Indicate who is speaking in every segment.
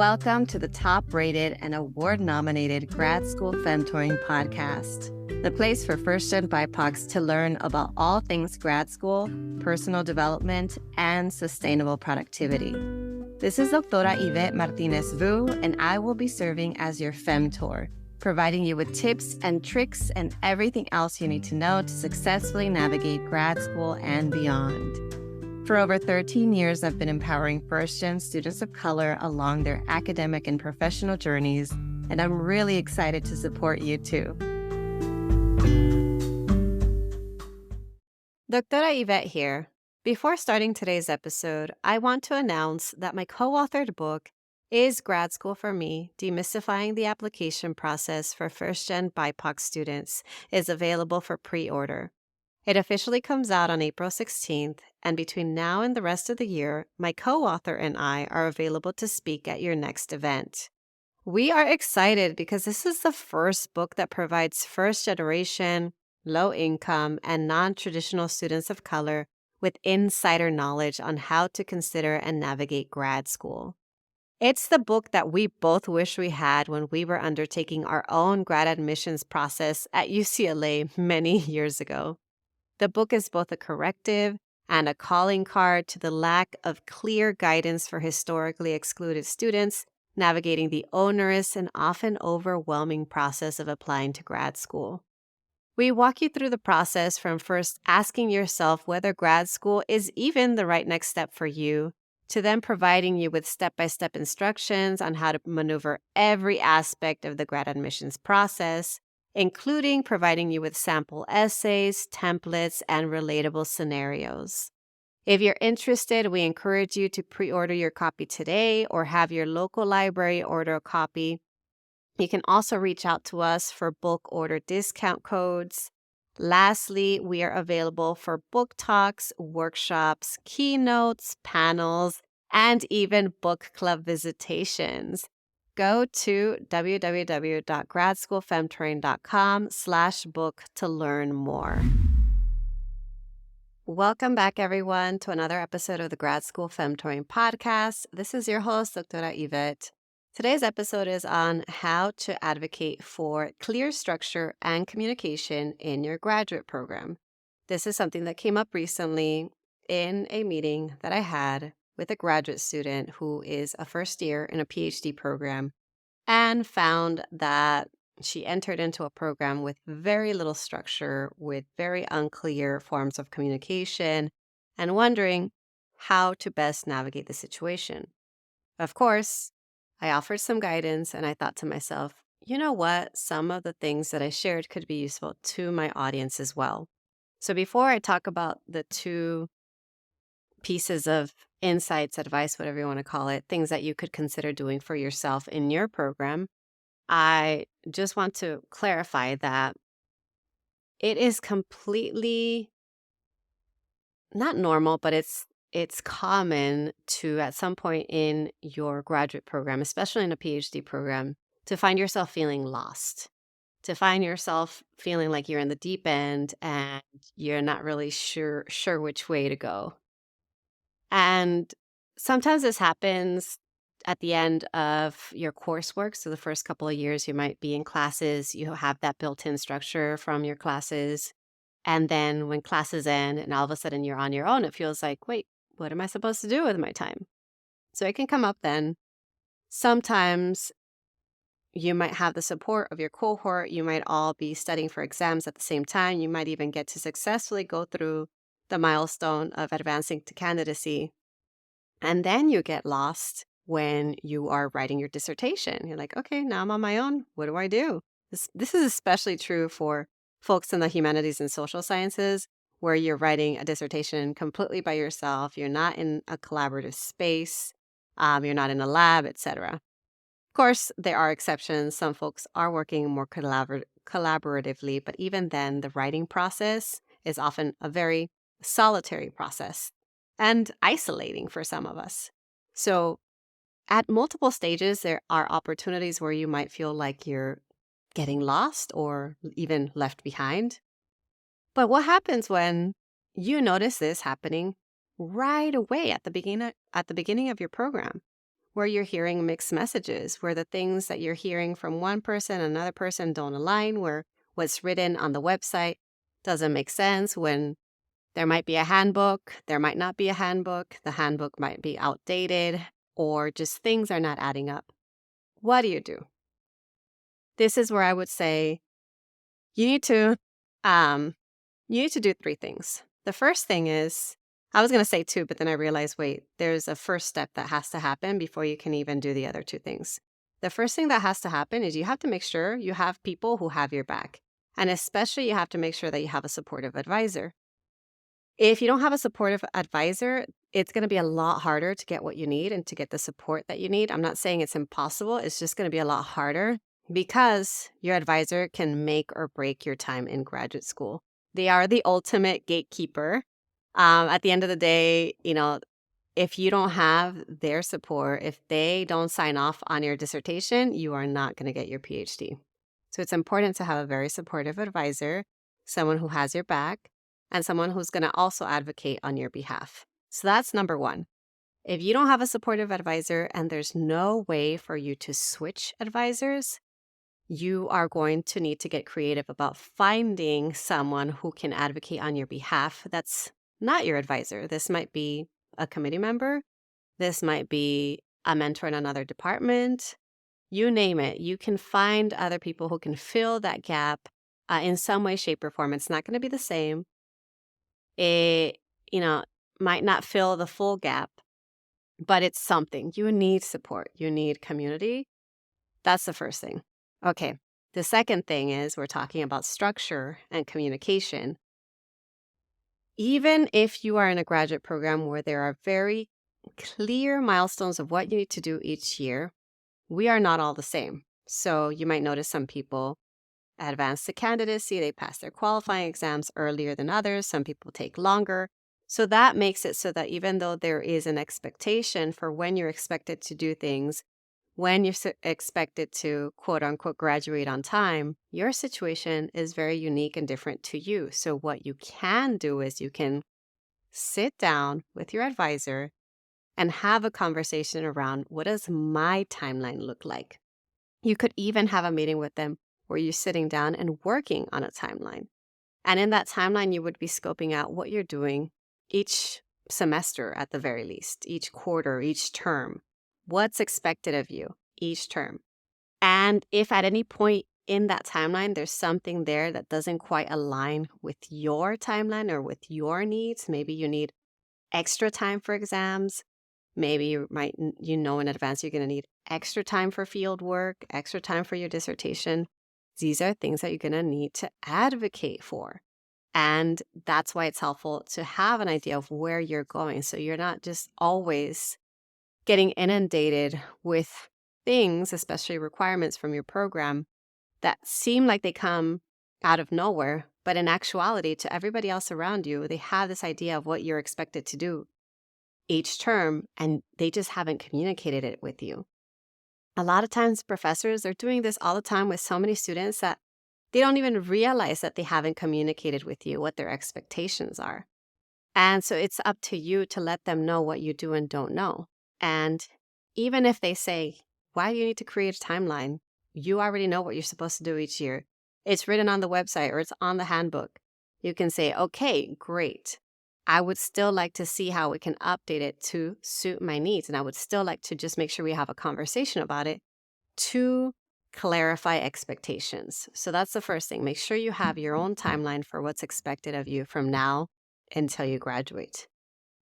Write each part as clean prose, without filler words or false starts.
Speaker 1: Welcome to the top-rated and award-nominated Grad School Femtoring Podcast, the place for first-gen BIPOCs to learn about all things grad school, personal development, and sustainable productivity. This is Doctora Yvette Martinez-Vu, and I will be serving as your Femtor, providing you with tips and tricks and everything else you need to know to successfully navigate grad school and beyond. For over 13 years, I've been empowering first-gen students of color along their academic and professional journeys, and I'm really excited to support you too. Doctora Yvette here. Before starting today's episode, I want to announce that my co-authored book is Grad School for Me, Demystifying the Application Process for First-Gen BIPOC Students is available for pre-order. It officially comes out on April 16th, and between now and the rest of the year, my co-author and I are available to speak at your next event. We are excited because this is the first book that provides first-generation, low-income, and non-traditional students of color with insider knowledge on how to consider and navigate grad school. It's the book that we both wish we had when we were undertaking our own grad admissions process at UCLA many years ago. The book is both a corrective and a calling card to the lack of clear guidance for historically excluded students navigating the onerous and often overwhelming process of applying to grad school. We walk you through the process from first asking yourself whether grad school is even the right next step for you, to then providing you with step-by-step instructions on how to maneuver every aspect of the grad admissions process, including providing you with sample essays, templates, and relatable scenarios. If you're interested, we encourage you to pre-order your copy today or have your local library order a copy. You can also reach out to us for bulk order discount codes. Lastly, we are available for book talks, workshops, keynotes, panels, and even book club visitations. Go to www.gradschoolfemtoring.com/book to learn more. Welcome back, everyone, to another episode of the Grad School Femtoring Podcast. This is your host, Doctora Yvette. Today's episode is on how to advocate for clear structure and communication in your graduate program. This is something that came up recently in a meeting that I had with a graduate student who is a first year in a PhD program and found that she entered into a program with very little structure, with very unclear forms of communication, and wondering how to best navigate the situation. Of course, I offered some guidance, and I thought to myself, you know what? Some of the things that I shared could be useful to my audience as well. So before I talk about the two pieces of insights, advice, whatever you want to call it, things that you could consider doing for yourself in your program, I just want to clarify that it is completely not normal, but it's common to, at some point in your graduate program, especially in a PhD program, to find yourself feeling lost, to find yourself feeling like you're in the deep end and you're not really sure which way to go. And sometimes this happens at the end of your coursework. So the first couple of years, you might be in classes, you have that built-in structure from your classes. And then when classes end and all of a sudden you're on your own, it feels like, wait, what am I supposed to do with my time? So it can come up then. Sometimes you might have the support of your cohort. You might all be studying for exams at the same time. You might even get to successfully go through the milestone of advancing to candidacy. And then you get lost when you are writing your dissertation. You're like, okay, now I'm on my own. What do I do? This is especially true for folks in the humanities and social sciences, where you're writing a dissertation completely by yourself. You're not in a collaborative space. You're not in a lab, etc. Of course, there are exceptions. Some folks are working more collaboratively, but even then, the writing process is often a very solitary process and isolating for some of us. So at multiple stages, there are opportunities where you might feel like you're getting lost or even left behind. But what happens when you notice this happening right away at the beginning of your program? where you're hearing mixed messages, where the things that you're hearing from one person and another person don't align, where what's written on the website doesn't make sense, when there might be a handbook, there might not be a handbook, the handbook might be outdated, or just things are not adding up. What do you do? This is where I would say you need to um, do three things. The first thing is, I was going to say two, but then I realized, wait, there's a first step that has to happen before you can even do the other two things. The first thing that has to happen is you have to make sure you have people who have your back. And especially you have to make sure that you have a supportive advisor. If you don't have a supportive advisor, it's going to be a lot harder to get what you need and to get the support that you need. I'm not saying it's impossible. It's just going to be a lot harder because your advisor can make or break your time in graduate school. They are the ultimate gatekeeper. At the end of the day, if you don't have their support, if they don't sign off on your dissertation, you are not going to get your PhD. So it's important to have a very supportive advisor, someone who has your back, and someone who's going to also advocate on your behalf. So that's number one. If you don't have a supportive advisor and there's no way for you to switch advisors, you are going to need to get creative about finding someone who can advocate on your behalf that's not your advisor. This might be a committee member. This might be a mentor in another department. You name it. You can find other people who can fill that gap in some way, shape, or form. It's not going to be the same. It, might not fill the full gap, but it's something. You need support. You need community. That's the first thing. Okay. The second thing is we're talking about structure and communication. Even if you are in a graduate program where there are very clear milestones of what you need to do each year, we are not all the same. So you might notice some people advance to candidacy, they pass their qualifying exams earlier than others. Some people take longer. So that makes it so that even though there is an expectation for when you're expected to do things, when you're expected to quote unquote graduate on time, your situation is very unique and different to you. So what you can do is you can sit down with your advisor and have a conversation around, what does my timeline look like? You could even have a meeting with them where you're sitting down and working on a timeline. And in that timeline, you would be scoping out what you're doing each semester at the very least, each quarter, each term, what's expected of you each term. And if at any point in that timeline, there's something there that doesn't quite align with your timeline or with your needs, maybe you need extra time for exams. Maybe you might, in advance, you're going to need extra time for field work, extra time for your dissertation. These are things that you're going to need to advocate for. And that's why it's helpful to have an idea of where you're going. So you're not just always getting inundated with things, especially requirements from your program, that seem like they come out of nowhere. But in actuality, to everybody else around you, they have this idea of what you're expected to do each term, and they just haven't communicated it with you. A lot of times professors are doing this all the time with so many students that they don't even realize that they haven't communicated with you what their expectations are. And so it's up to you to let them know what you do and don't know. And even if they say, why do you need to create a timeline? You already know what you're supposed to do each year. It's written on the website or it's on the handbook. You can say, okay, great. I would still like to see how we can update it to suit my needs. And I would still like to just make sure we have a conversation about it to clarify expectations. So that's the first thing. Make sure you have your own timeline for what's expected of you from now until you graduate.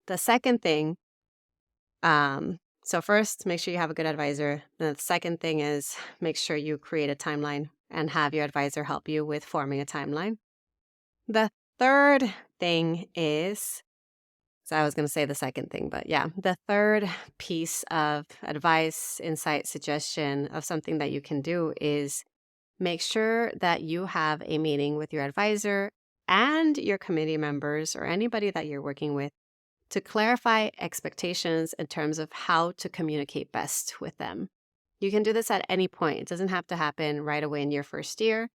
Speaker 1: The second thing, so first, make sure you have a good advisor. And the second thing is make sure you create a timeline and have your advisor help you with forming a timeline. The third thing is, so I was going to say the second thing, but yeah, the third piece of advice, insight, suggestion of something that you can do is make sure that you have a meeting with your advisor and your committee members or anybody that you're working with to clarify expectations in terms of how to communicate best with them. You can do this at any point. It doesn't have to happen right away in your first year.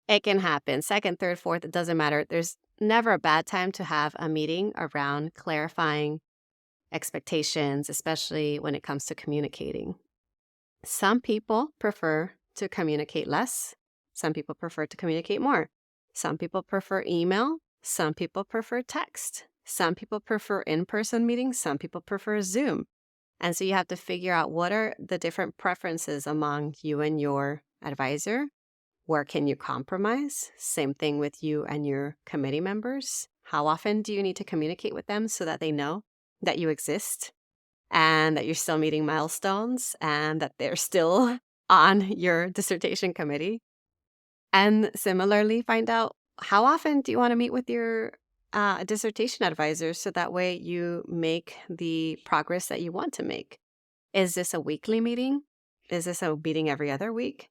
Speaker 1: It can happen second, third, fourth, it doesn't matter. There's never a bad time to have a meeting around clarifying expectations, especially when it comes to communicating. Some people prefer to communicate less. Some people prefer to communicate more. Some people prefer email. Some people prefer text. Some people prefer in-person meetings. Some people prefer Zoom. And so you have to figure out what are the different preferences among you and your advisor. Where can you compromise? Same thing with you and your committee members. How often do you need to communicate with them so that they know that you exist and that you're still meeting milestones and that they're still on your dissertation committee? And similarly, find out how often do you want to meet with your dissertation advisor so that way you make the progress that you want to make. Is this a weekly meeting? Is this a meeting every other week?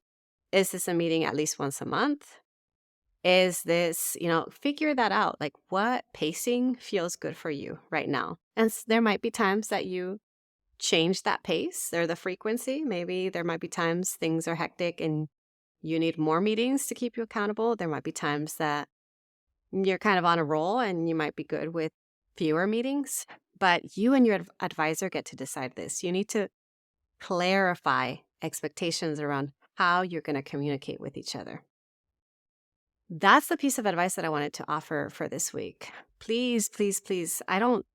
Speaker 1: Is this a meeting at least once a month? Is this, figure that out. Like what pacing feels good for you right now? And there might be times that you change that pace or the frequency. Maybe there might be times things are hectic and you need more meetings to keep you accountable. There might be times that you're kind of on a roll and you might be good with fewer meetings. But you and your advisor get to decide this. You need to clarify expectations around how you're going to communicate with each other. That's the piece of advice that I wanted to offer for this week. Please, please, please. I don't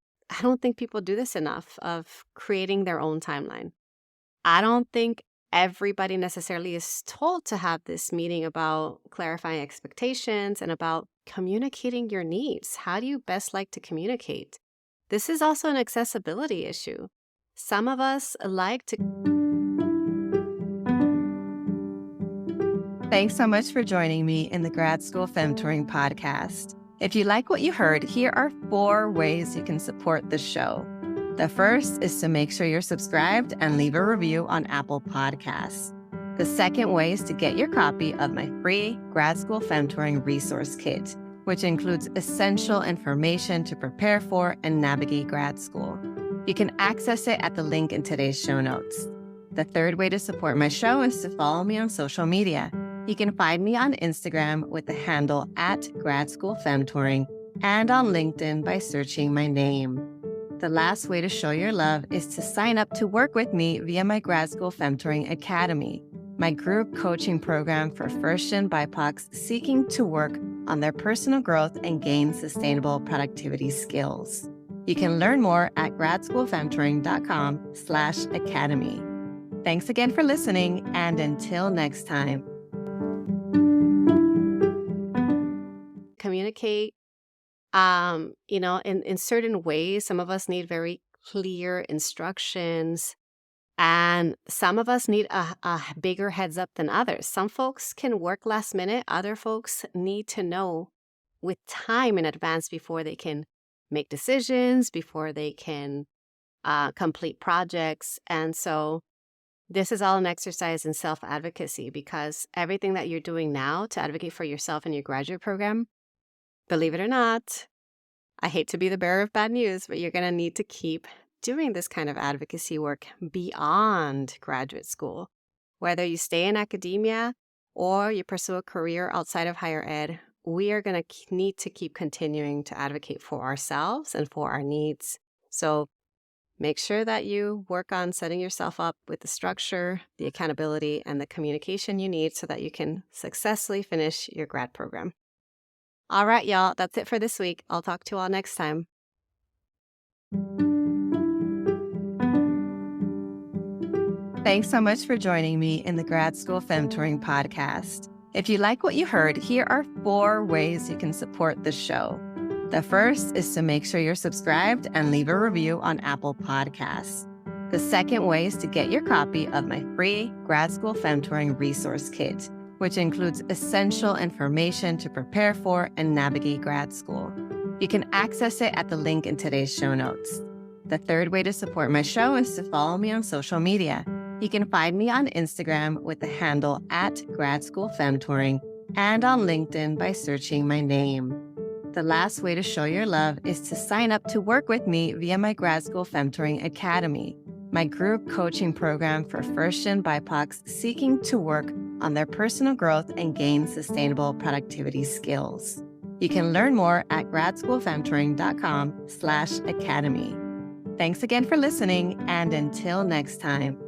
Speaker 1: think people do this enough of creating their own timeline. I don't think everybody necessarily is told to have this meeting about clarifying expectations and about communicating your needs. How do you best like to communicate? This is also an accessibility issue. Some of us like to...
Speaker 2: Thanks so much for joining me in the Grad School Femtoring Podcast. If you like what you heard, here are 4 ways you can support the show. The first is to make sure you're subscribed and leave a review on Apple Podcasts. The second way is to get your copy of my free Grad School Femtoring Resource Kit, which includes essential information to prepare for and navigate grad school. You can access it at the link in today's show notes. The third way to support my show is to follow me on social media. You can find me on Instagram with the handle @GradSchoolFemtoring and on LinkedIn by searching my name. The last way to show your love is to sign up to work with me via my Grad School Femtoring Academy, my group coaching program for first-gen BIPOCs seeking to work on their personal growth and gain sustainable productivity skills. You can learn more at gradschoolfemtoring.com/academy. Thanks again for listening, and until next time.
Speaker 1: Communicate, in certain ways. Some of us need very clear instructions, and some of us need a bigger heads up than others. Some folks can work last minute. Other folks need to know with time in advance before they can make decisions, before they can complete projects. And so this is all an exercise in self-advocacy, because everything that you're doing now to advocate for yourself in your graduate program, believe it or not, I hate to be the bearer of bad news, but you're going to need to keep doing this kind of advocacy work beyond graduate school. Whether you stay in academia or you pursue a career outside of higher ed, we are going to need to keep continuing to advocate for ourselves and for our needs. So make sure that you work on setting yourself up with the structure, the accountability, and the communication you need so that you can successfully finish your grad program. All right, y'all, that's it for this week. I'll talk to you all next time.
Speaker 2: Thanks so much for joining me in the Grad School Femtoring Podcast. If you like what you heard, here are 4 ways you can support the show. The first is to make sure you're subscribed and leave a review on Apple Podcasts. The second way is to get your copy of my free Grad School Femtoring Resource Kit, which includes essential information to prepare for and navigate grad school. You can access it at the link in today's show notes. The third way to support my show is to follow me on social media. You can find me on Instagram with the handle @GradSchoolFemtoring and on LinkedIn by searching my name. The last way to show your love is to sign up to work with me via my Grad School Femtoring Academy, my group coaching program for first-gen BIPOCs seeking to work on their personal growth and gain sustainable productivity skills. You can learn more at gradschoolfemtoring.com/academy. Thanks again for listening, and until next time.